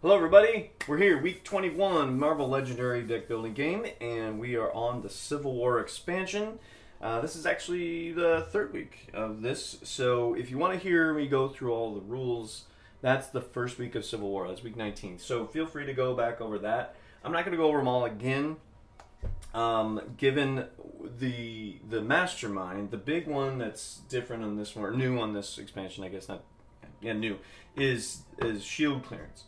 Hello everybody, we're here, week 21, Marvel Legendary deck building game, and we are on the Civil War expansion. This is actually the third week of this, so if you want to hear me go through all the rules, that's the first week of Civil War, that's week 19. So feel free to go back over that. I'm not going to go over them all again, given the Mastermind. The big one that's different on this one, or new on this expansion, I guess not, yeah, new, is S.H.I.E.L.D. clearance.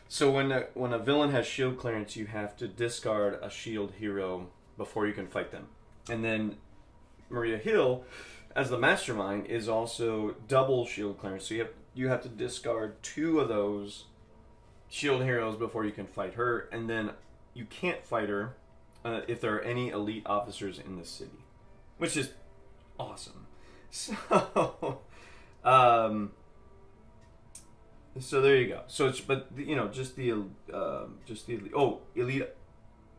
So when a villain has S.H.I.E.L.D. clearance, you have to discard a S.H.I.E.L.D. hero before you can fight them. And then Maria Hill, as the Mastermind, is also double S.H.I.E.L.D. clearance. So you have to discard two of those S.H.I.E.L.D. heroes before you can fight her. And then you can't fight her if there are any elite officers in the city, which is awesome. So, so there you go. So it's, but you know, just the elite, the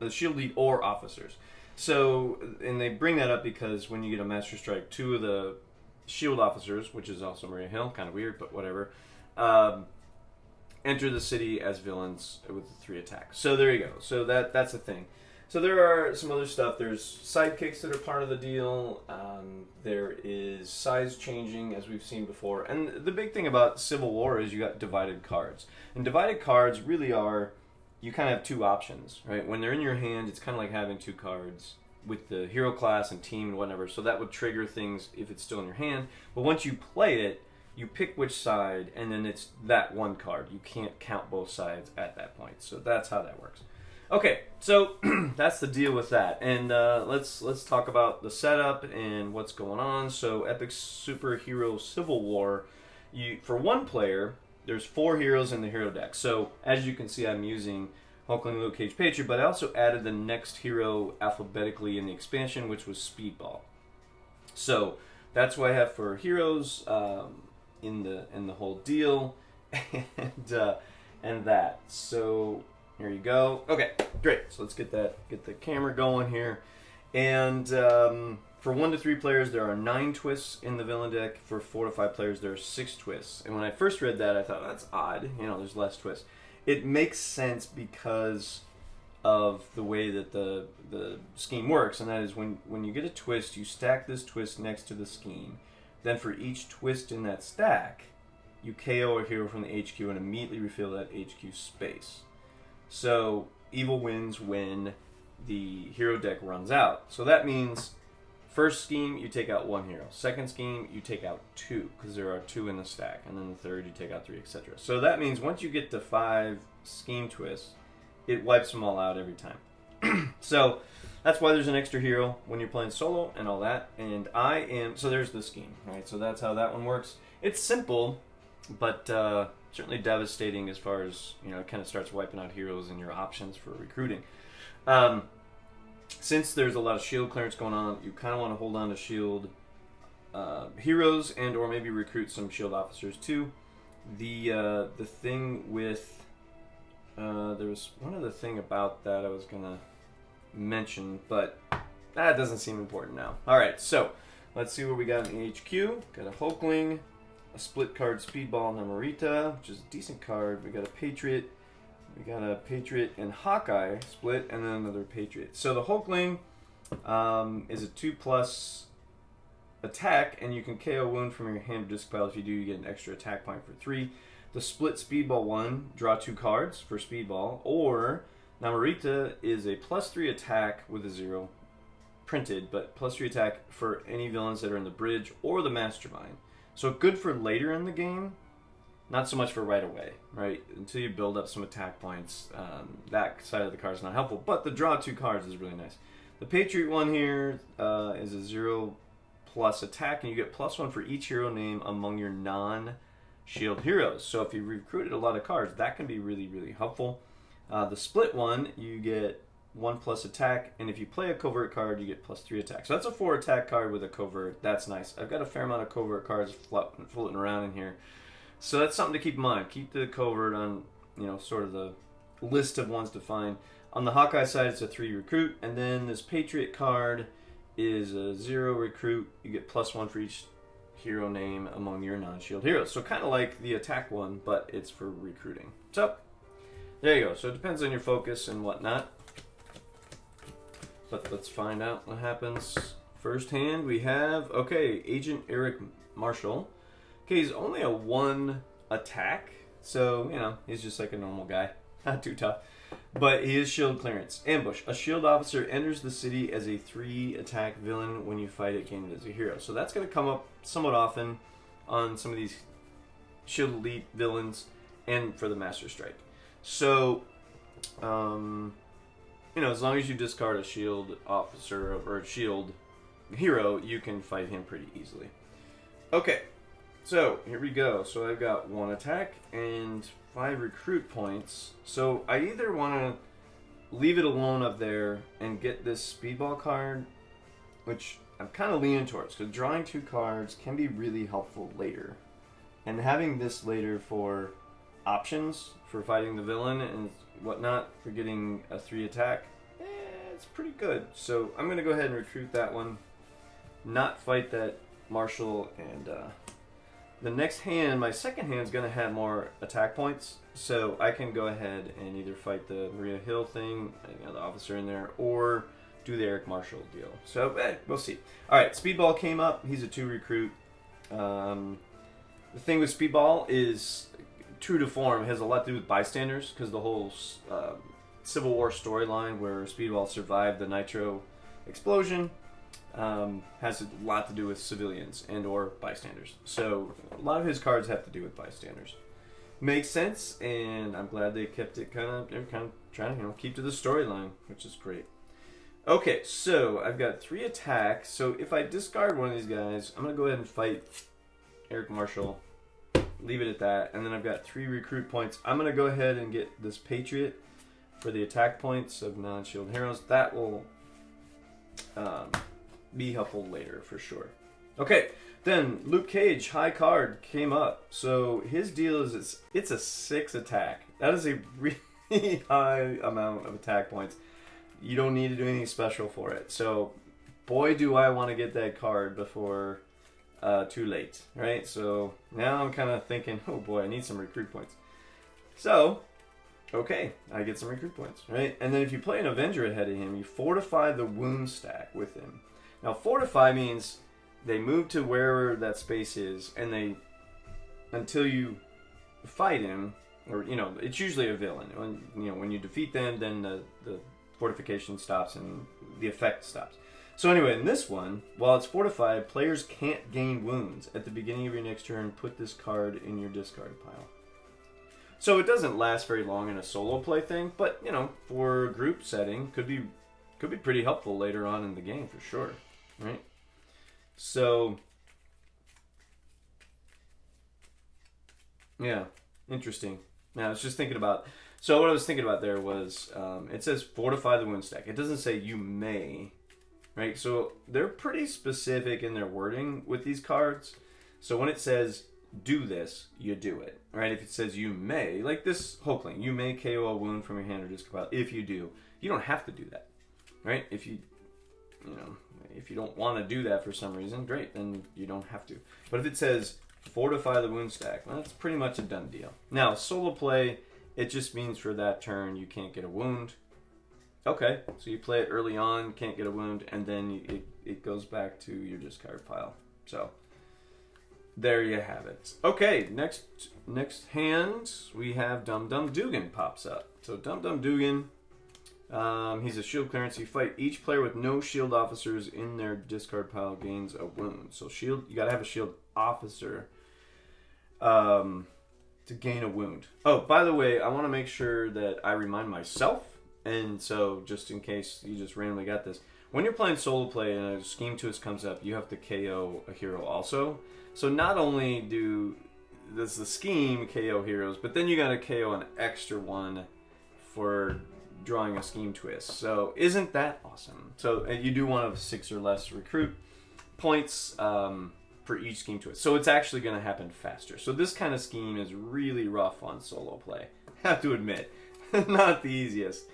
S.H.I.E.L.D. lead or officers. So, and they bring that up because when you get a Master Strike, two of the S.H.I.E.L.D. officers, which is also Maria Hill, kind of weird, but whatever, enter the city as villains with 3 attacks. So there you go. So that's a thing. So there are some other stuff. There's sidekicks that are part of the deal. There is size changing, as we've seen before. And the big thing about Civil War is you got divided cards. And divided cards really are, you kind of have two options, right? When they're in your hand, it's kind of like having 2 cards with the hero class and team and whatever. So that would trigger things if it's still in your hand. But once you play it, you pick which side, and then it's that one card. You can't count both sides at that point. So that's how that works. Okay, so that's the deal with that, and let's talk about the setup and what's going on. So, Epic Superhero Civil War, for one player, there's 4 heroes in the hero deck. So, as you can see, I'm using Hulkling, Luke Cage, Patriot, but I also added the next hero alphabetically in the expansion, which was Speedball. So, that's what I have for heroes in the whole deal, and that. So. Here you go. Okay, great. So let's get the camera going here. And for 1 to 3 players, there are 9 twists in the villain deck. For 4 to 5 players, there are 6 twists. And when I first read that, I thought, that's odd. You know, there's less twists. It makes sense because of the way that the scheme works. And that is when you get a twist, you stack this twist next to the scheme. Then for each twist in that stack, you KO a hero from the HQ and immediately refill that HQ space. So, evil wins when the hero deck runs out. So that means, first scheme, you take out 1 hero. Second scheme, you take out 2, because there are 2 in the stack. And then the third, you take out 3, etc. So that means once you get to 5 scheme twists, it wipes them all out every time. So, that's why there's an extra hero when you're playing solo and all that. And so there's the scheme, right? So that's how that one works. It's simple, but certainly devastating as far as, you know, it kind of starts wiping out heroes and your options for recruiting. Since there's a lot of S.H.I.E.L.D. clearance going on, you kind of want to hold on to S.H.I.E.L.D. Heroes and or maybe recruit some S.H.I.E.L.D. officers too. The thing with there was one other thing about that I was gonna mention, but that doesn't seem important now. All right, so let's see what we got in the HQ. Got a Hulkling, a split card Speedball Namorita, which is a decent card. We got a Patriot. We got a Patriot and Hawkeye split, and then another Patriot. So the Hulkling is a 2+ attack, and you can KO wound from your hand or disc pile. If you do, you get an extra attack point for 3. The split Speedball one, draw 2 cards for Speedball, or Namorita is a +3 attack with a 0 printed, but +3 attack for any villains that are in the bridge or the Mastermind. So good for later in the game, not so much for right away, right? Until you build up some attack points, that side of the card is not helpful. But the draw 2 cards is really nice. The Patriot one here is a 0+ attack, and you get +1 for each hero name among your non-S.H.I.E.L.D. heroes. So if you've recruited a lot of cards, that can be really, really helpful. The split one, you get 1+ attack, and if you play a covert card, you get +3 attack. So that's a 4 attack card with a covert. That's nice. I've got a fair amount of covert cards floating around in here, so that's something to keep in mind. Keep the covert on, you know, sort of the list of ones to find. On the Hawkeye side, it's a 3 recruit, and then this Patriot card is a 0 recruit. You get +1 for each hero name among your non-S.H.I.E.L.D. heroes. So kind of like the attack one, but it's for recruiting. So There you go. So it depends on your focus and whatnot. But let's find out what happens. First hand, we have, okay, Agent Eric Marshall. Okay, he's only a 1 attack. So, you know, he's just like a normal guy. Not too tough. But he is shield clearance. Ambush. A shield officer enters the city as a 3 attack villain when you fight it gained as a hero. So that's going to come up somewhat often on some of these shield elite villains and for the Master Strike. So, you know, as long as you discard a shield officer or a shield hero, you can fight him pretty easily. Okay, so here we go. So I've got 1 attack and 5 recruit points. So I either want to leave it alone up there and get this Speedball card, which I'm kind of leaning towards, because drawing 2 cards can be really helpful later. And having this later for options for fighting the villain and whatnot, for getting a 3 attack, it's pretty good. So I'm going to go ahead and recruit that one, not fight that Marshall, and the next hand, my second hand, is going to have more attack points, so I can go ahead and either fight the Maria Hill thing, you know, the officer in there, or do the Eric Marshall deal. So, we'll see. Alright, Speedball came up. He's a 2 recruit. The thing with Speedball is, true to form, it has a lot to do with bystanders, because the whole Civil War storyline where Speedball survived the Nitro explosion has a lot to do with civilians and or bystanders. So a lot of his cards have to do with bystanders. Makes sense, and I'm glad they kept it they're kind of trying to, you know, keep to the storyline, which is great. Okay, so I've got 3 attacks. So if I discard one of these guys, I'm gonna go ahead and fight Eric Marshall. Leave it at that, and then I've got 3 recruit points. I'm gonna go ahead and get this Patriot for the attack points of non-shield heroes. That will be helpful later for sure. Okay, then Luke Cage, high card, came up. So his deal is it's a 6 attack. That is a really high amount of attack points. You don't need to do anything special for it. So boy, do I want to get that card before too late, right? So now I'm kind of thinking, oh boy, I need some recruit points. So, okay, I get some recruit points, right? And then if you play an Avenger ahead of him, you fortify the wound stack with him. Now, fortify means they move to wherever that space is, and they, until you fight him, or, you know, it's usually a villain. When you defeat them, then the fortification stops and the effect stops. So anyway, in this one, while it's fortified, players can't gain wounds. At the beginning of your next turn, put this card in your discard pile. So it doesn't last very long in a solo play thing, but, you know, for group setting, could be pretty helpful later on in the game for sure, right? So, yeah, interesting. Now, I was just thinking about, so what I was thinking about there was, it says fortify the wound stack. It doesn't say you may, right? So they're pretty specific in their wording with these cards. So when it says do this, you do it, right? If it says you may, like this Hulkling, you may KO a wound from your hand or discard pile. If you do, you don't have to do that, right? If you don't want to do that for some reason, great, then you don't have to. But if it says fortify the wound stack, well, that's pretty much a done deal. Now, solo play, it just means for that turn you can't get a wound. Okay, so you play it early on, can't get a wound, and then it goes back to your discard pile. So there you have it. Okay, next hand we have Dum-Dum Dugan pops up. So Dum-Dum Dugan, he's a shield clearance. You fight each player with no shield officers in their discard pile gains a wound. So shield, you gotta have a shield officer to gain a wound. Oh, by the way, I want to make sure that I remind myself, and so just in case you just randomly got this, when you're playing solo play and a scheme twist comes up, you have to KO a hero also. So not only does the scheme KO heroes, but then you gotta KO an extra one for drawing a scheme twist. So isn't that awesome? So you do one of 6 or less recruit points for each scheme twist. So it's actually going to happen faster. So this kind of scheme is really rough on solo play. I have to admit. Not the easiest,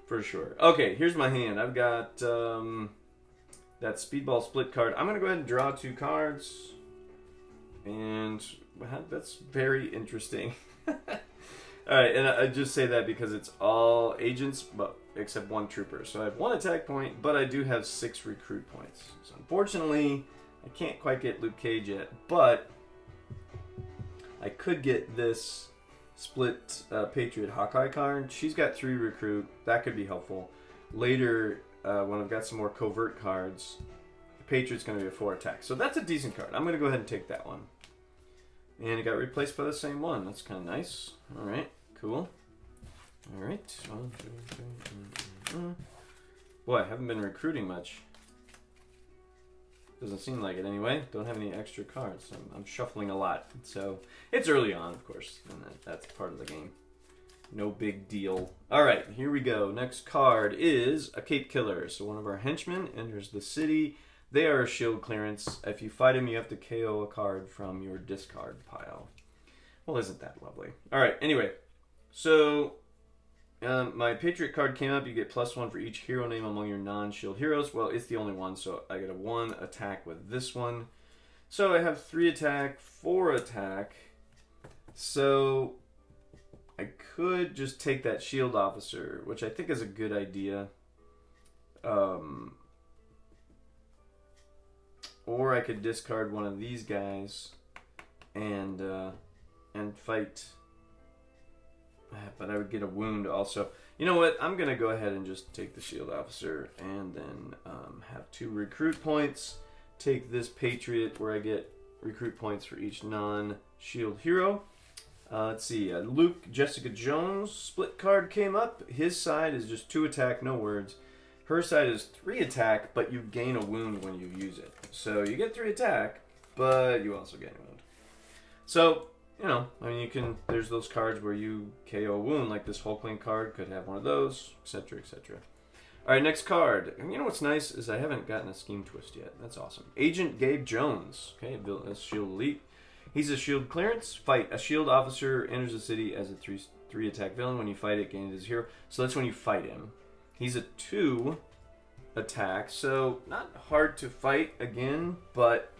for sure. Okay, here's my hand. I've got that Speedball split card. I'm going to go ahead and draw 2 cards. And that's very interesting. Alright, and I just say that because it's all agents, but except one trooper. So I have 1 attack point, but I do have 6 recruit points. So unfortunately, I can't quite get Luke Cage yet, but I could get this split Patriot Hawkeye card. She's got 3 recruit. That could be helpful. Later, when I've got some more covert cards, the Patriot's going to be a 4 attack. So that's a decent card. I'm going to go ahead and take that one. And it got replaced by the same one. That's kind of nice. Alright, cool. Alright. 1, 2, 3, 4. Boy, I haven't been recruiting much. Doesn't seem like it anyway. Don't have any extra cards. I'm shuffling a lot. So, it's early on, of course. And that's part of the game. No big deal. Alright, here we go. Next card is a Capekillers. So one of our henchmen enters the city. They are a shield clearance. If you fight him, you have to KO a card from your discard pile. Well, isn't that lovely? Alright, anyway. So, my Patriot card came up. You get +1 for each hero name among your non-shield heroes. Well, it's the only one, so I get a 1 attack with this one. So I have 3 attack, 4 attack. So I could just take that shield officer, which I think is a good idea. Or I could discard one of these guys and fight. But I would get a wound also. You know what? I'm going to go ahead and just take the shield officer and then have 2 recruit points. Take this Patriot where I get recruit points for each non-shield hero. Let's see. Luke Jessica Jones split card came up. His side is just 2 attack, no words. Her side is 3 attack, but you gain a wound when you use it. So you get 3 attack, but you also gain a wound. So, you know, I mean, you can, there's those cards where you KO a wound, like this Hulkling card could have one of those, etc., etc. Alright, next card. And you know what's nice is I haven't gotten a scheme twist yet. That's awesome. Agent Gabe Jones. Okay, that's Shield Elite. He's a shield clearance. Fight. A shield officer enters the city as a 3 attack villain. When you fight it, gain it as a hero. So that's when you fight him. He's a 2 attack, so not hard to fight again, but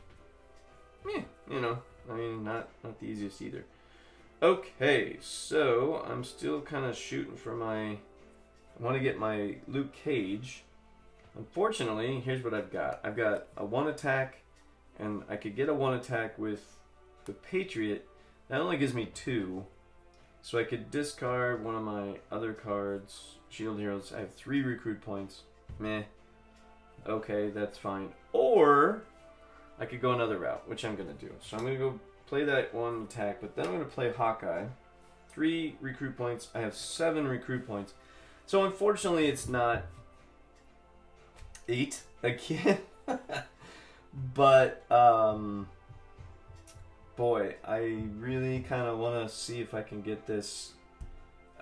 you know, I mean, not the easiest either. Okay, so I'm still kind of shooting for I want to get my Luke Cage. Unfortunately, here's what I've got. I've got a 1 attack, and I could get a 1 attack with the Patriot. That only gives me 2. So I could discard one of my other cards, shield heroes. I have 3 recruit points. Meh. Okay, that's fine. Or I could go another route, which I'm going to do. So I'm going to go play that 1 attack, but then I'm going to play Hawkeye. 3 recruit points. I have 7 recruit points. So unfortunately, it's not 8 again. But, boy, I really kind of want to see if I can get this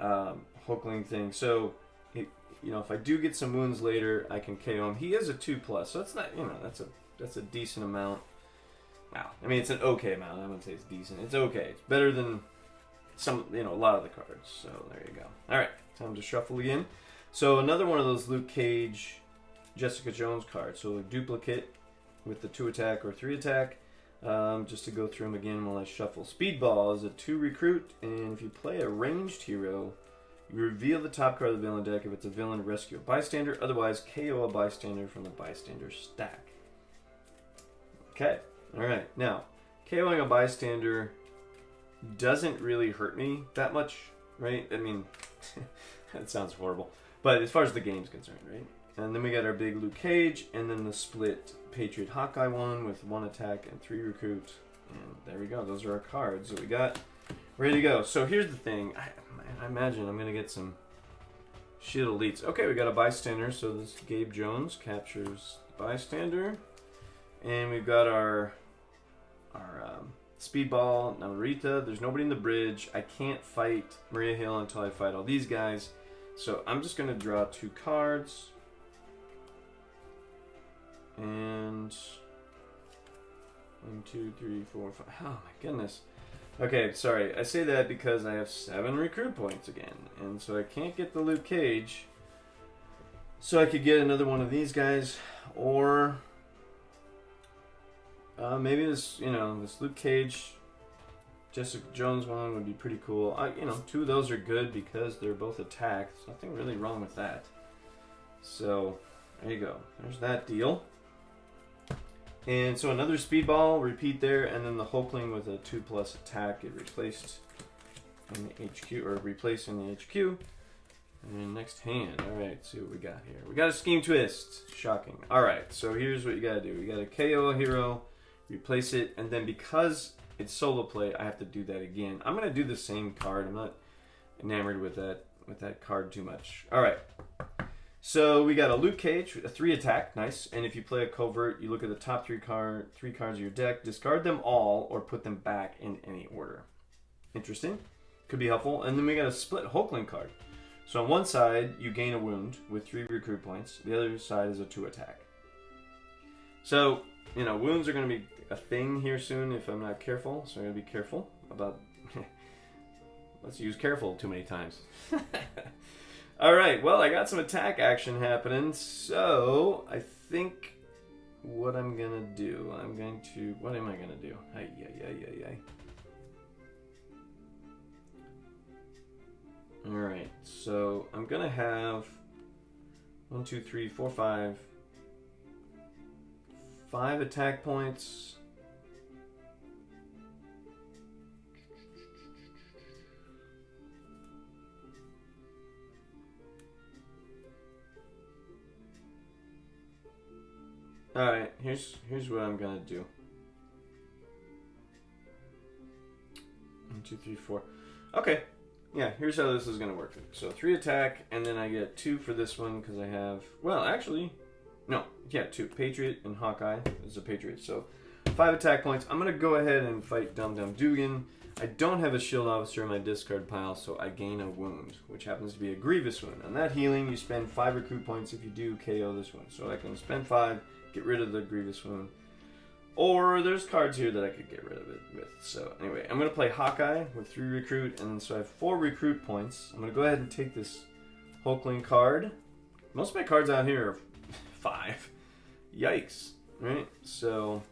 Hulkling thing. So, you know, if I do get some wounds later, I can KO him. He is a 2+, so that's not, you know, that's a decent amount. Wow, I mean, it's an okay amount. I wouldn't say it's decent. It's okay. It's better than some, you know, a lot of the cards. So there you go. All right, time to shuffle again. So another one of those Luke Cage, Jessica Jones cards. So a duplicate with the 2 attack or 3 attack. Just to go through them again while I shuffle. Speedball is a 2 recruit, and if you play a ranged hero, you reveal the top card of the villain deck. If it's a villain, rescue a bystander. Otherwise, KO a bystander from the bystander stack. Okay, alright. Now, KOing a bystander doesn't really hurt me that much, right? I mean, that sounds horrible. But as far as the game's concerned, right? And then we got our big Luke Cage, and then the split Patriot Hawkeye one with 1 attack and 3 recruit. And there we go. Those are our cards that we got ready to go. So here's the thing. I imagine I'm going to get some shield elites. Okay, we got a bystander. So this Gabe Jones captures the bystander. And we've got our Speedball, Narita. There's nobody in the bridge. I can't fight Maria Hill until I fight all these guys. So I'm just going to draw 2 cards. And 1, 2, 3, 4, 5. Oh my goodness. Okay, sorry. I say that because I have 7 recruit points again. And so I can't get the Luke Cage. So I could get another one of these guys. Or maybe this, you know, this Luke Cage Jessica Jones one would be pretty cool. You know, 2 of those are good because they're both attack. There's nothing really wrong with that. So, there you go. There's that deal. And so another Speedball, repeat there, and then the Hulkling with a 2+ attack get replaced in the HQ, or replaced in the HQ. And next hand. Alright, see what we got here. We got a Scheme Twist. Shocking. Alright, so here's what you gotta do. You gotta KO a hero, replace it, and then because it's solo play, I have to do that again. I'm gonna do the same card. I'm not enamored with that card too much. Alright. So we got a Luke Cage, a 3 attack, nice. And if you play a covert, you look at the top 3 cards of your deck, discard them all, or put them back in any order. Interesting. Could be helpful. And then we got a split Hulkling card. So on one side, you gain a wound with 3 recruit points. The other side is a 2 attack. So, you know, wounds are going to be a thing here soon if I'm not careful. So I'm going to be careful about... Let's use careful too many times. Alright, well, I got some attack action happening. So, I think what I'm going to do... What am I going to do? Alright, so I'm going to have 1, 2, 3, 4, 5 attack points. Alright, here's what I'm going to do. 1, 2, 3, 4. Okay. Yeah, here's how this is going to work. So 3 attack, and then I get 2 for this one because I have... Well, actually... No. Yeah, 2. Patriot and Hawkeye is a Patriot. So 5 attack points. I'm going to go ahead and fight Dum-Dum Dugan. I don't have a shield officer in my discard pile, so I gain a wound, which happens to be a grievous wound. On that healing, you spend 5 recruit points if you do KO this one. So I can spend 5, get rid of the grievous wound. Or there's cards here that I could get rid of it with. So anyway, I'm going to play Hawkeye with 3 recruit, and then so I have 4 recruit points. I'm going to go ahead and take this Hulkling card. Most of my cards out here are 5. Yikes. Right? So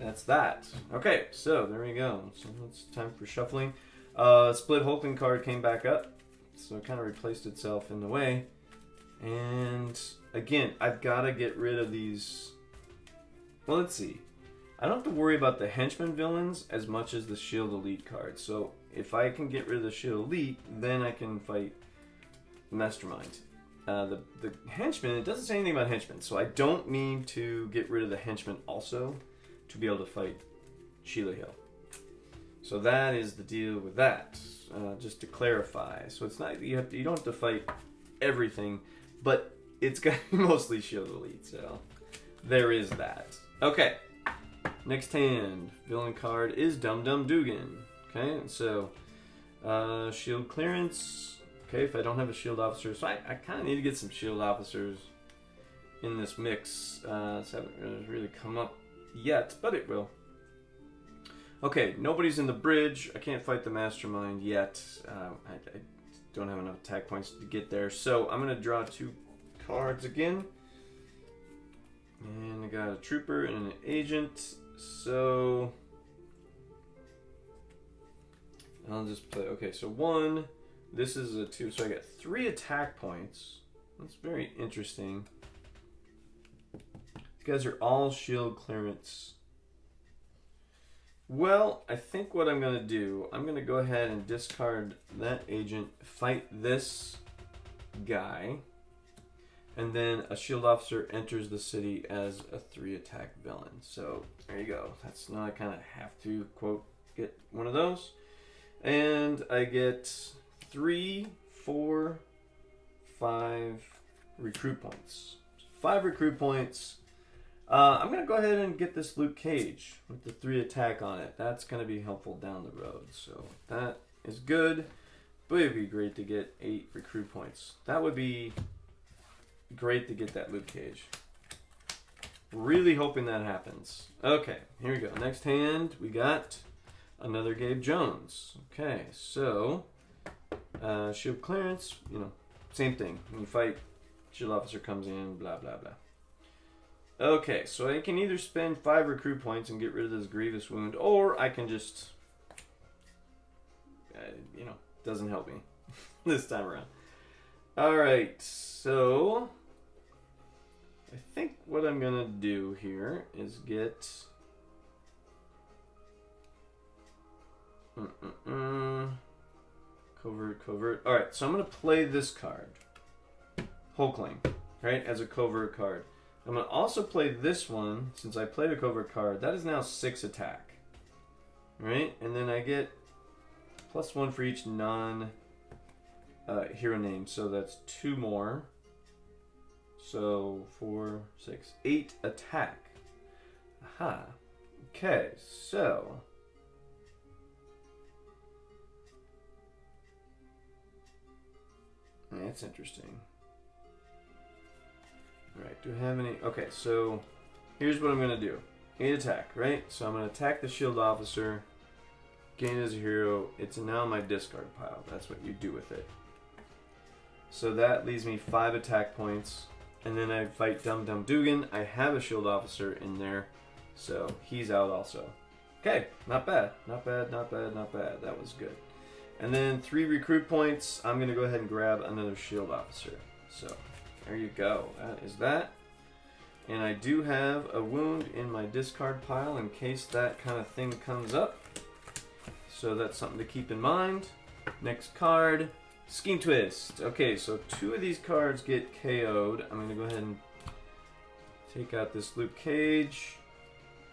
that's that. Okay, so there we go. So it's time for shuffling. Split Hulkling card came back up. So it kind of replaced itself in the way. And again, I've got to get rid of these... Well, let's see. I don't have to worry about the Henchmen villains as much as the S.H.I.E.L.D. Elite cards. So if I can get rid of the S.H.I.E.L.D. Elite, then I can fight Mastermind. The Henchmen, it doesn't say anything about Henchmen, so I don't need to get rid of the Henchmen also to be able to fight Sheila Hill. So that is the deal with that. Just to clarify. So it's not you don't have to fight everything, but it's got mostly S.H.I.E.L.D. Elite, so there is that. Okay, next hand, villain card is Dum-Dum Dugan. Okay, so shield clearance. Okay, if I don't have a shield officer, so I kind of need to get some shield officers in this mix. So it hasn't really come up yet, but it will. Okay, nobody's in the bridge. I can't fight the Mastermind yet. I don't have enough attack points to get there, so I'm going to draw 2 cards again. And I got a trooper and an agent, so I'll just play. Okay, so 1, this is a 2, so I got 3 attack points. That's very interesting. These guys are all shield clearance. Well, I think what I'm going to do, I'm going to go ahead and discard that agent, fight this guy. And then a shield officer enters the city as a 3 attack villain. So there you go. That's now I kind of have to quote get one of those. And I get 3, 4, 5 recruit points. 5 recruit points. I'm going to go ahead and get this Luke Cage with the 3 attack on it. That's going to be helpful down the road. So that is good. But it would be great to get 8 recruit points. That would be great to get that Luke Cage. Really hoping that happens. Okay, here we go. Next hand, we got another Gabe Jones. Okay, so shield clearance, you know, same thing. When you fight, shield officer comes in, blah, blah, blah. Okay, so I can either spend 5 recruit points and get rid of this grievous wound, or I can just, doesn't help me this time around. Alright, so I think what I'm going to do here is get... Covert. Alright, so I'm going to play this card. Hulkling, right, as a covert card. I'm going to also play this one, since I played a covert card. That is now 6 attack. Right? And then I get +1 for each non-hero name. So that's 2 more. So 4, 6, 8 attack. Aha. Okay, so... That's interesting. Alright, do I have any... Okay, so here's what I'm going to do. 8 attack, right? So I'm going to attack the shield officer, gain as a hero. It's now my discard pile. That's what you do with it. So that leaves me 5 attack points. And then I fight Dum-Dum Dugan. I have a shield officer in there, so he's out also. Okay, not bad. Not bad. That was good. And then 3 recruit points. I'm going to go ahead and grab another shield officer. So... there you go. That is that. And I do have a wound in my discard pile in case that kind of thing comes up. So that's something to keep in mind. Next card, Scheme Twist. Okay, so 2 of these cards get KO'd. I'm going to go ahead and take out this Luke Cage.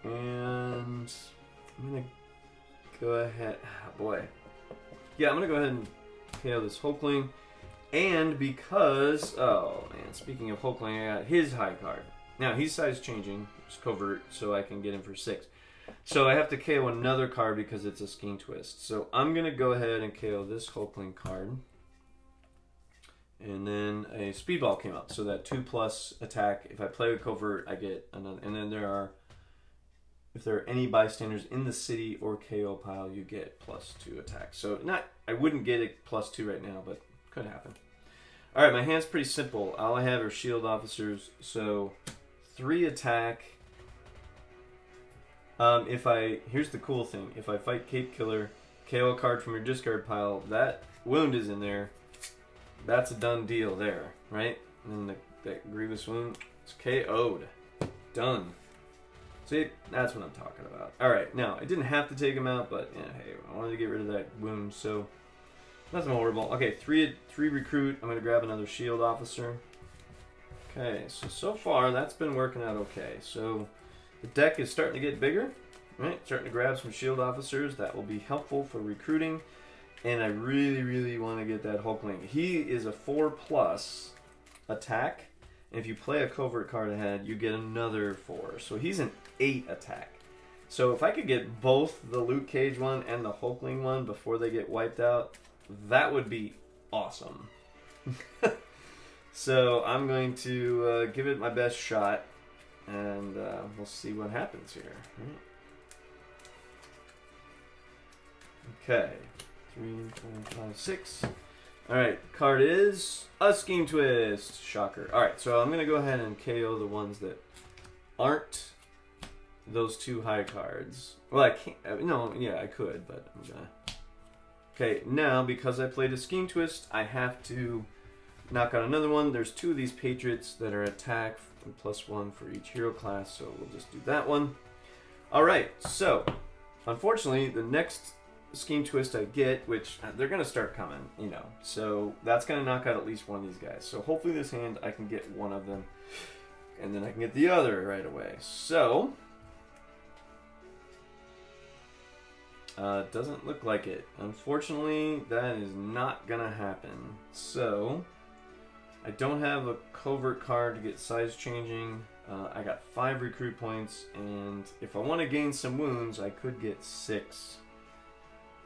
And I'm going to go ahead... Oh boy. Yeah, I'm going to go ahead and KO this Hulkling. And because, oh man, speaking of Hulkling, I got his high card. Now, he's size changing, it's covert, so I can get him for 6. So I have to KO another card because it's a Scheme Twist. So I'm going to go ahead and KO this Hulkling card. And then a Speedball came up, so that 2+ attack. If I play with covert, I get another. And then if there are any bystanders in the city or KO pile, you get +2 attack. So I wouldn't get it +2 right now, but could happen. Alright, my hand's pretty simple. All I have are shield officers, so 3 attack. Here's the cool thing. If I fight Capekiller, KO a card from your discard pile, that wound is in there. That's a done deal there, right? And then that grievous wound is KO'd. Done. See, that's what I'm talking about. Alright, now, I didn't have to take him out, but yeah, hey, I wanted to get rid of that wound, so... nothing horrible. Okay, 3 recruit. I'm going to grab another shield officer. Okay, so far that's been working out okay. So the deck is starting to get bigger. Right, starting to grab some shield officers. That will be helpful for recruiting. And I really want to get that Hulkling. He is a 4+ attack. And if you play a covert card ahead, you get another 4. So he's an 8 attack. So if I could get both the Luke Cage one and the Hulkling one before they get wiped out, that would be awesome. So I'm going to give it my best shot, and we'll see what happens here. Okay, 3, 4, 5, 6. All right, card is a Scheme Twist. Shocker. All right, so I'm going to go ahead and KO the ones that aren't those 2 high cards. Well, I can't. No, yeah, I could, but I'm gonna. Okay, now because I played a Scheme Twist, I have to knock out another one. There's 2 of these Patriots that are attack and +1 for each hero class, so we'll just do that one. Alright, so unfortunately the next Scheme Twist I get, which they're going to start coming, so that's going to knock out at least one of these guys. So hopefully this hand I can get one of them, and then I can get the other right away. So... doesn't look like it. Unfortunately, that is not gonna happen. So, I don't have a covert card to get size changing. I got 5 recruit points, and if I want to gain some wounds, I could get 6.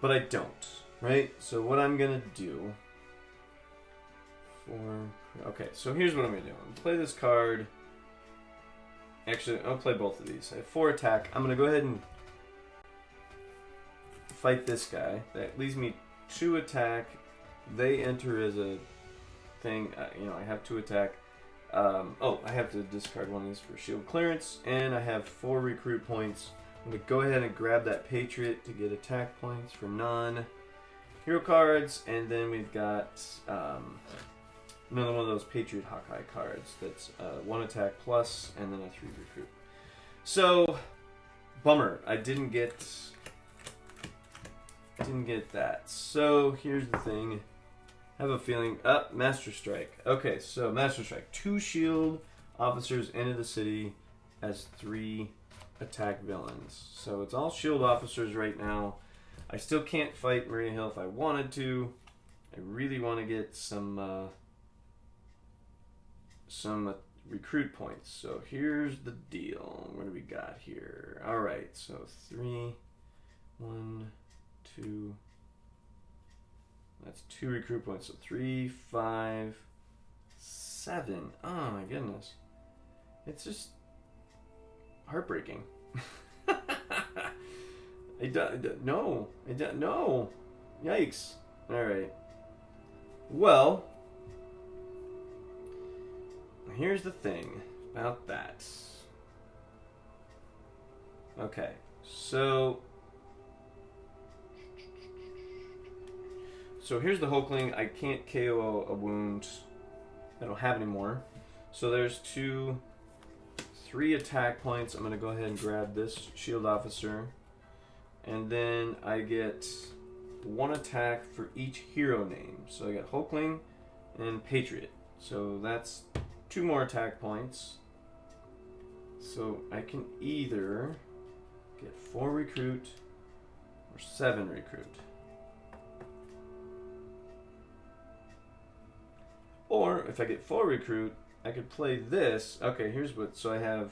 But I don't, right? So what I'm gonna do... Okay, so here's what I'm gonna do. I'm gonna play this card. Actually, I'll play both of these. I have 4 attack. I'm gonna go ahead and fight this guy. That leaves me 2 attack. They enter as a thing. I have 2 attack. Oh, I have to discard one of these for shield clearance, and I have 4 recruit points. I'm going to go ahead and grab that Patriot to get attack points for non-hero cards, and then we've got another one of those Patriot Hawkeye cards that's 1 attack plus, and then a 3 recruit. So, bummer, I didn't get that. So, here's the thing. I have a feeling... Master Strike. Okay, so Master Strike. 2 shield officers enter the city as 3 attack villains. So it's all shield officers right now. I still can't fight Maria Hill if I wanted to. I really want to get some recruit points. So here's the deal. What do we got here? Alright, so 3, 1, 2... That's 2 recruit points. So 3, 5, 7. Oh my goodness. It's just heartbreaking. No. Yikes. Alright. Well, here's the thing about that. Okay, so here's the Hulkling. I can't KO a wound. I don't have any more. So there's 3 attack points. I'm going to go ahead and grab this shield officer. And then I get 1 attack for each hero name. So I got Hulkling and Patriot. So that's 2 more attack points. So I can either get 4 recruit or 7 recruit. Or, if I get 4 recruit, I could play this. Okay, here's what... So I have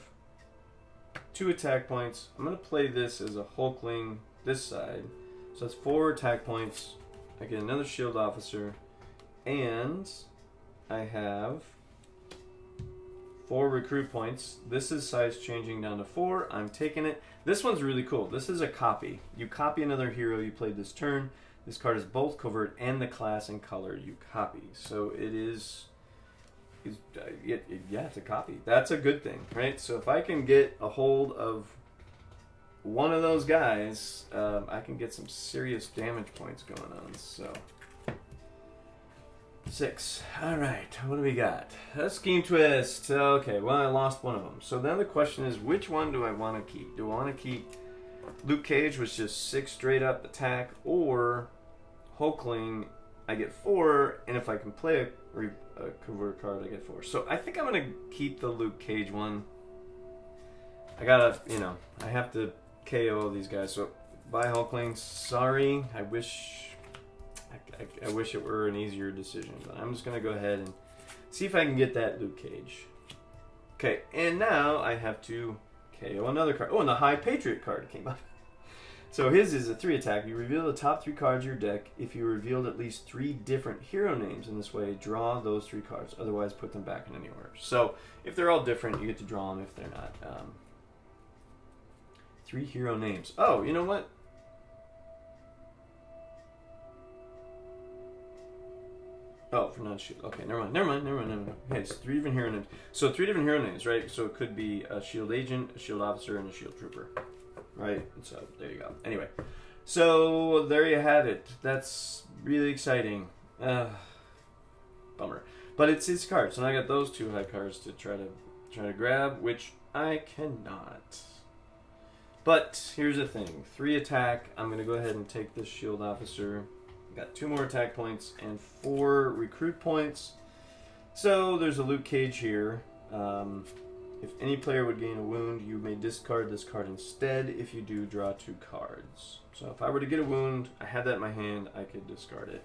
2 attack points. I'm going to play this as a Hulkling this side. So that's 4 attack points. I get another shield officer. And I have 4 recruit points. This is size changing down to 4. I'm taking it. This one's really cool. This is a copy. You copy another hero you played this turn. This card is both covert and the class and color you copy. So it is... yeah, it's a copy. That's a good thing, right? So if I can get a hold of one of those guys, I can get some serious damage points going on. So 6. All right, what do we got? A Scheme Twist. Okay, well, I lost one of them. So then the question is, which one do I want to keep? Do I want to keep Luke Cage, which is just 6 straight up attack, or Hulkling, I get 4, and if I can play a covert card, I get 4. So I think I'm going to keep the Luke Cage one. I gotta, I have to KO these guys. So bye, Hulkling. Sorry. I wish it were an easier decision, but I'm just going to go ahead and see if I can get that Luke Cage. Okay, and now I have to KO another card. Oh, and the High Patriot card came up. So his is a 3 attack. You reveal the top 3 cards of your deck. If you revealed at least 3 different hero names in this way, draw those 3 cards. Otherwise, put them back in any order. So if they're all different, you get to draw them. If they're not, 3 hero names. Oh, you know what? Oh, for non-shield. Okay, never mind. Okay, it's 3 different hero names. So 3 different hero names, right? So it could be a shield agent, a shield officer, and a shield trooper. Right? So there you go. Anyway, so there you have it. That's really exciting. Bummer. But it's his card. So now I got those 2 high cards to try to grab, which I cannot. But here's the thing. 3 attack. I'm going to go ahead and take this shield officer. Got 2 more attack points and 4 recruit points. So there's a Luke Cage here. If any player would gain a wound, you may discard this card instead. If you do, draw 2 cards. So if I were to get a wound, I had that in my hand, I could discard it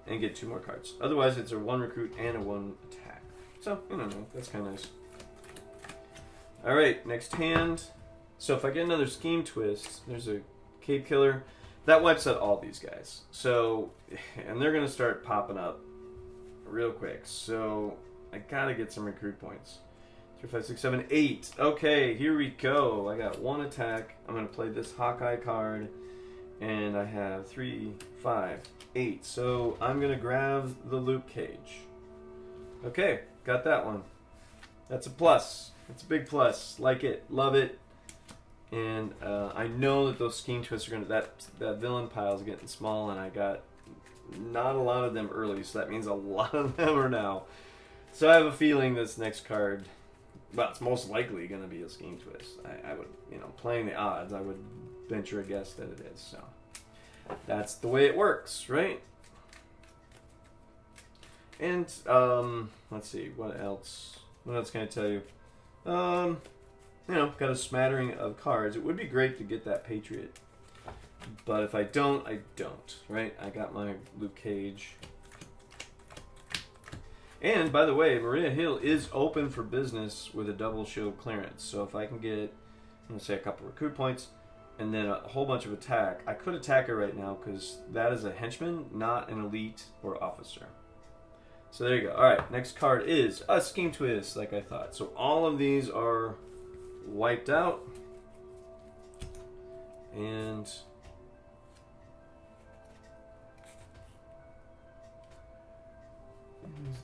and get 2 more cards. Otherwise, it's a 1 recruit and a 1 attack. So, that's kind of nice. Alright, next hand. So if I get another Scheme Twist, there's a Capekiller. That wipes out all these guys. So, and they're going to start popping up real quick. So, I got to get some recruit points. 3, 5, 6, 7, 8. Okay, here we go. I got 1 attack. I'm going to play this Hawkeye card. And I have 3, 5, 8. So I'm going to grab the Luke Cage. Okay, got that one. That's a plus. It's a big plus. Like it. Love it. And I know that those scheme twists are going to... That villain pile is getting small, and I got not a lot of them early, so that means a lot of them are now. So I have a feeling this next card... Well, it's most likely going to be a scheme twist. I would, playing the odds, I would venture a guess that it is. So that's the way it works, right? And let's see, what else? What else can I tell you? Got a smattering of cards. It would be great to get that Patriot, but if I don't, I don't. Right? I got my Luke Cage. And, by the way, Maria Hill is open for business with a double shield clearance. So if I can get, say, a couple recruit points and then a whole bunch of attack, I could attack her right now because that is a henchman, not an elite or officer. So there you go. All right, next card is a scheme twist, like I thought. So all of these are wiped out. And...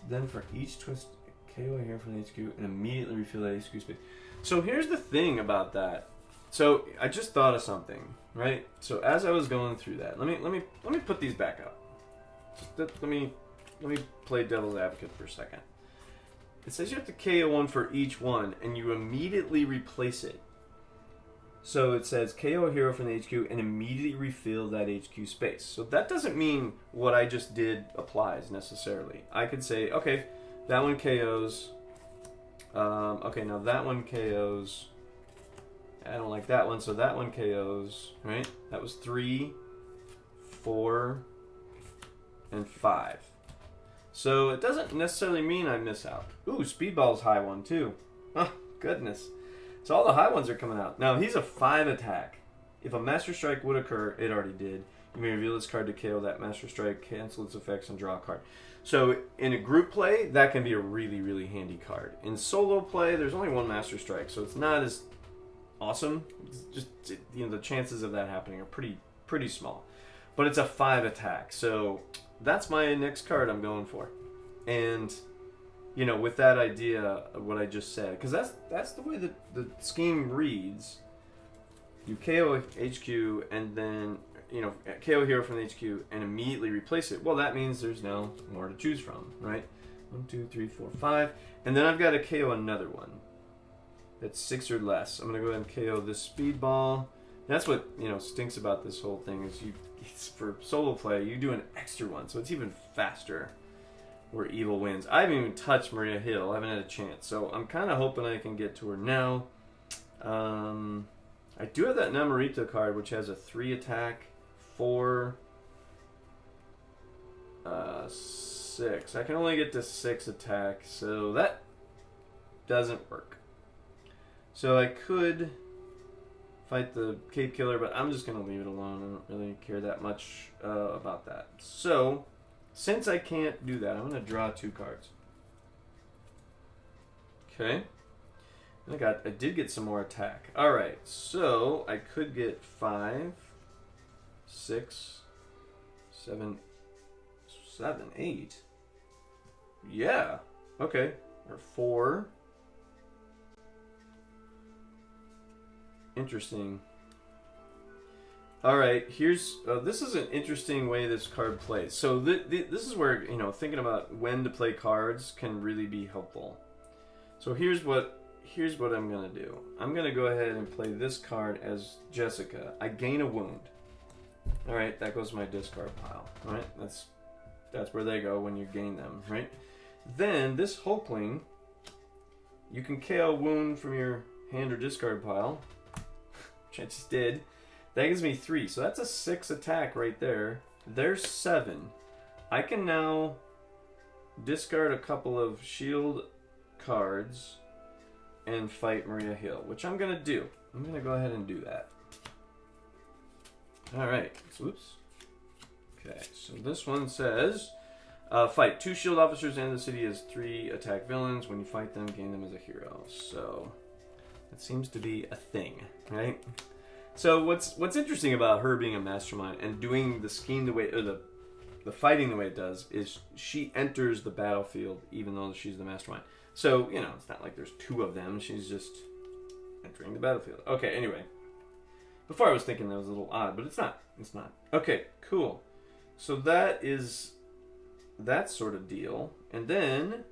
then for each twist, KO here from the HQ and immediately refill that HQ space. So here's the thing about that. So I just thought of something, right? So as I was going through that, let me put these back up. Let me play devil's advocate for a second. It says you have to KO one for each one, and you immediately replace it. So it says KO a hero from the HQ and immediately refill that HQ space. So that doesn't mean what I just did applies necessarily. I could say, okay, that one KOs. Okay, now that one KOs. I don't like that one, so that one KOs. Right? That was 3, 4, and 5. So it doesn't necessarily mean I miss out. Ooh, Speedball's high one too. Oh, goodness. So all the high ones are coming out. Now, he's a 5 attack. If a Master Strike would occur, it already did. You may reveal this card to KO that Master Strike, cancel its effects, and draw a card. So in a group play, that can be a really, really handy card. In solo play, there's only one Master Strike, so it's not as awesome. It's just, the chances of that happening are pretty small. But it's a 5 attack, so that's my next card I'm going for. And... with that idea of what I just said, because that's the way that the scheme reads. You KO HQ and then, KO hero from the HQ and immediately replace it. Well, that means there's now more to choose from, right? 1, 2, 3, 4, 5. And then I've got to KO another one. That's 6 or less. I'm going to go ahead and KO this Speedball. That's what, stinks about this whole thing is it's for solo play, you do an extra one, so it's even faster. Where evil wins. I haven't even touched Maria Hill. I haven't had a chance. So I'm kind of hoping I can get to her now. I do have that Namorita card, which has a 3 attack, 4, 6. I can only get to 6 attack, so that doesn't work. So I could fight the Capekiller, but I'm just going to leave it alone. I don't really care that much about that. So... since I can't do that, I'm going to draw 2 cards. Okay. I did get some more attack. Alright, so I could get 5, 6, 7, 8. Yeah. Okay. Or 4. Interesting. Alright, here's... this is an interesting way this card plays. So this is where, thinking about when to play cards can really be helpful. So here's what I'm going to do. I'm going to go ahead and play this card as Jessica. I gain a wound. Alright, that goes to my discard pile. Alright, that's where they go when you gain them, right? Then, this Hulkling, you can KO wound from your hand or discard pile, which I just did. That gives me 3, so that's a 6 attack right there. There's 7. I can now discard a couple of shield cards and fight Maria Hill, which I'm going to do. I'm going to go ahead and do that. Alright, whoops. Okay, so this one says, fight 2 shield officers and the city as 3 attack villains. When you fight them, gain them as a hero. So, that seems to be a thing, right? So what's interesting about her being a mastermind and doing the scheme the way, or the the fighting the way it does is she enters the battlefield even though she's the mastermind. So, you know, it's not like there's two of them. She's just entering the battlefield. Okay, anyway. Before I was thinking that was a little odd, but it's not. It's not. Okay, cool. So that is that sort of deal. And then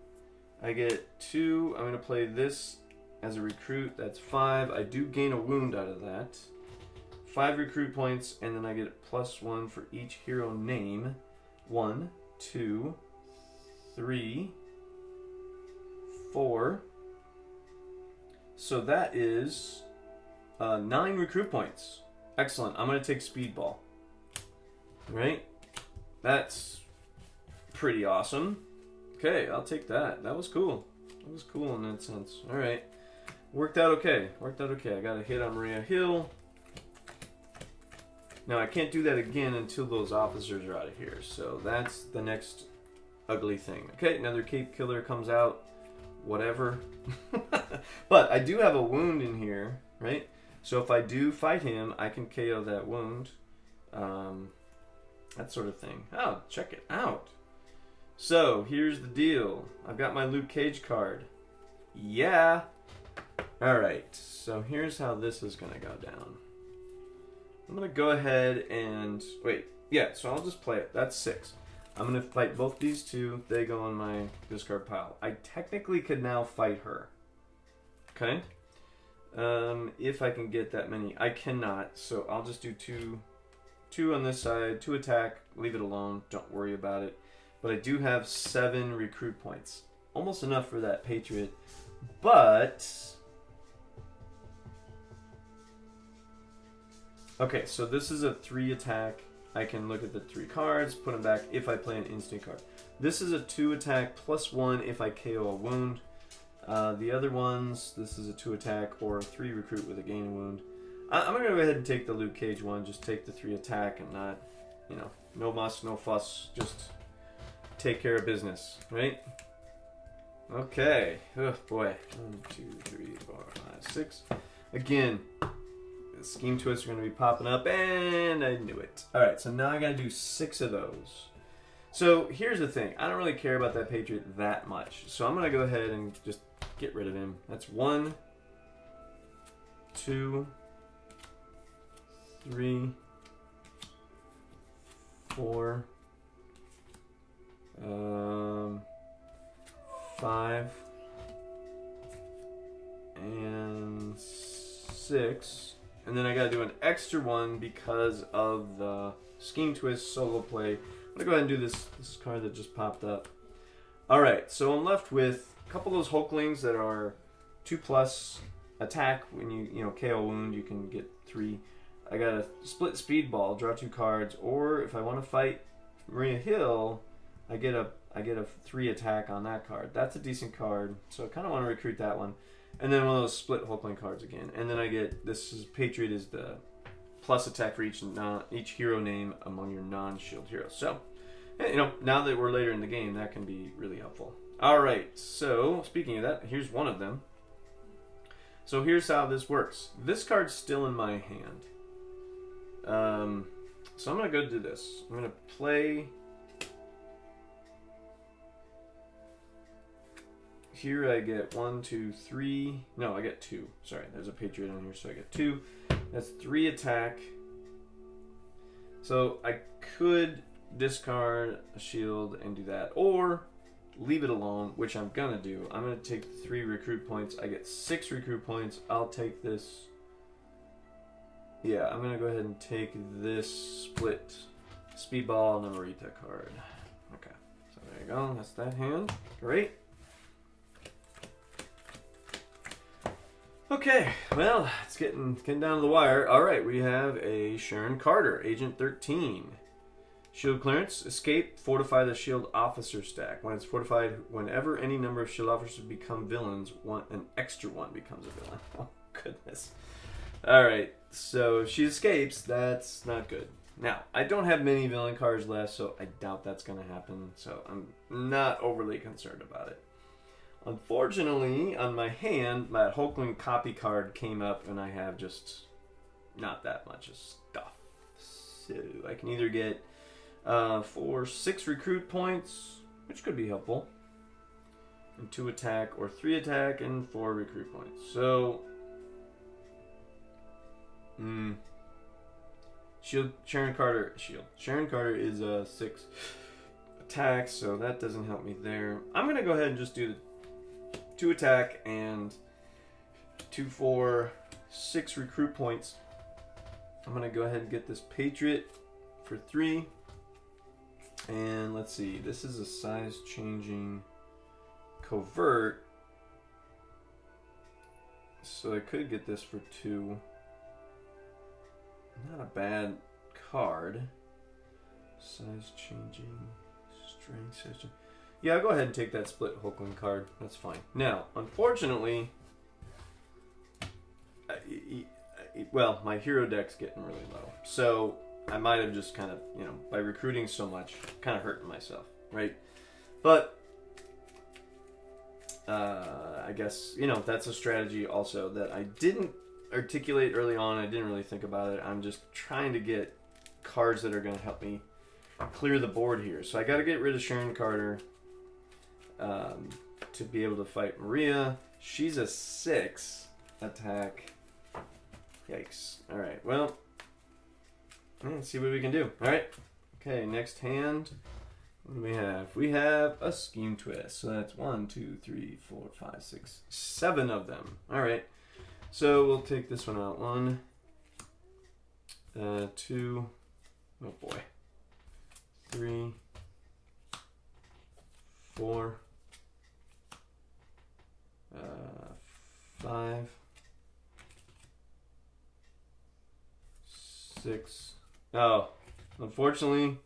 I get 2. I'm going to play this as a recruit. That's 5. I do gain a wound out of that. 5 recruit points, and then I get +1 for each hero name. 1, 2, 3, 4. So that is 9 recruit points. Excellent. I'm going to take Speedball. Right? That's pretty awesome. Okay, I'll take that. That was cool. That was cool in that sense. All right. Worked out okay. Worked out okay. I got a hit on Maria Hill. Now, I can't do that again until those officers are out of here. So that's the next ugly thing. Okay, another Capekiller comes out. Whatever. But I do have a wound in here, right? So if I do fight him, I can KO that wound. That sort of thing. Oh, check it out. So, here's the deal. I've got my Luke Cage card. Yeah. Alright, so here's how this is going to go down. I'm going to go ahead and... Wait, yeah, so I'll just play it. That's 6. I'm going to fight both these 2. They go on my discard pile. I technically could now fight her. Okay? If I can get that many. I cannot, so I'll just do 2 on this side, 2 attack, leave it alone, don't worry about it. But I do have 7 recruit points. Almost enough for that Patriot. But... Okay, so this is a 3 attack. I can look at the 3 cards, put them back if I play an instant card. This is a 2 attack +1 if I KO a wound. The other ones, this is a 2 attack or a 3 recruit with a gain wound. I'm going to go ahead and take the Luke Cage one. Just take the 3 attack and not, you know, no muss, no fuss. Just take care of business, right? Okay. Oh, boy. 1, 2, 3, 4, 5, 6. Again, the scheme twists are going to be popping up, and I knew it. All right, so now I got to do 6 of those. So here's the thing. I don't really care about that Patriot that much. So I'm going to go ahead and just get rid of him. That's 1, 2, 3, 4, 5, and 6. And then I gotta do an extra one because of the Scheme Twist solo play. I'm gonna go ahead and do this card that just popped up. Alright, so I'm left with a couple of those Hulklings that are 2+ attack. When you KO wound, you can get 3. I got a split Speedball, draw 2 cards, or if I want to fight Maria Hill, I get a 3 attack on that card. That's a decent card, so I kind of want to recruit that one. And then one of those split Hulkling cards again. And then I get, Patriot is the plus attack for each hero name among your non-shield heroes. So, you know, now that we're later in the game, that can be really helpful. Alright, so speaking of that, here's one of them. So here's how this works. This card's still in my hand. So I'm going to go do this. I'm going to play... Here I get 1, 2, 3... No, I get 2. Sorry, there's a Patriot on here, so I get 2. That's 3 attack. So I could discard a shield and do that. Or leave it alone, which I'm going to do. I'm going to take 3 recruit points. I get 6 recruit points. I'll take this... Yeah, I'm going to go ahead and take this split Speedball and then Marita card. Okay, so there you go. That's that hand. Great. Okay, well, it's getting down to the wire. All right, we have a Sharon Carter, Agent 13. Shield clearance, escape, fortify the shield officer stack. When it's fortified, whenever any number of shield officers become villains, an extra one becomes a villain. Oh, goodness. All right, so if she escapes, that's not good. Now, I don't have many villain cards left, so I doubt that's going to happen. So I'm not overly concerned about it. Unfortunately, on my hand, my Hulkling copy card came up, and I have just not that much of stuff. So I can either get for 6 recruit points, which could be helpful. And 2 attack or 3 attack and 4 recruit points. So, Shield, Sharon Carter, Shield. Sharon Carter is 6 attack, so that doesn't help me there. I'm gonna go ahead and just do the 2 attack and 2 for 6 recruit points. I'm gonna go ahead and get this Patriot for 3. And let's see, this is a size changing covert, so I could get this for 2. Not a bad card. Size changing, strength system. Yeah, I'll go ahead and take that split Hulkling card. That's fine. Now, unfortunately, well, my hero deck's getting really low, so I might have just kind of, by recruiting so much, kind of hurting myself, right? But I guess, that's a strategy also that I didn't articulate early on. I didn't really think about it. I'm just trying to get cards that are going to help me clear the board here. So I got to get rid of Sharon Carter to be able to fight Maria. She's a 6 attack. Yikes. All right, well, let's see what we can do. All right. Okay, next hand. What do we have? We have a Scheme Twist. So that's 1, 2, 3, 4, 5, 6, 7 of them. All right. So we'll take this one out. 1, 2, oh boy, 3, 4, 5, 6. Oh, unfortunately,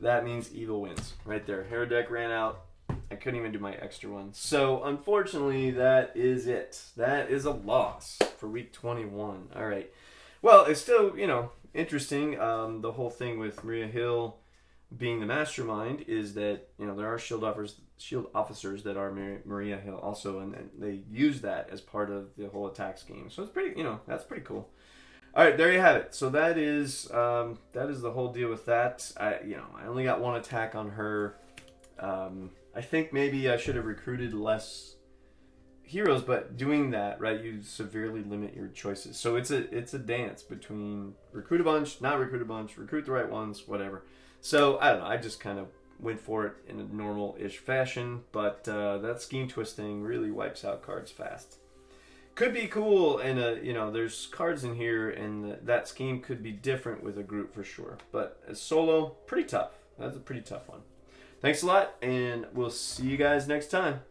that means evil wins right there. Hero deck ran out. I couldn't even do my extra one. So, unfortunately, that is it. That is a loss for week 21. All right. Well, it's still, interesting. The whole thing with Maria Hill being the mastermind is that, there are shield officers that are Maria Hill also, and they use that as part of the whole attack scheme. So, it's pretty, that's pretty cool. All right, there you have it. So that is the whole deal with that. I only got 1 attack on her. I think maybe I should have recruited less heroes, but doing that, right, you severely limit your choices. So it's a dance between recruit a bunch, not recruit a bunch, recruit the right ones, whatever. So I don't know. I just kind of went for it in a normal-ish fashion, but that Scheme Twist thing really wipes out cards fast. Could be cool, and there's cards in here, and that scheme could be different with a group for sure. But as solo, pretty tough. That's a pretty tough one. Thanks a lot, and we'll see you guys next time.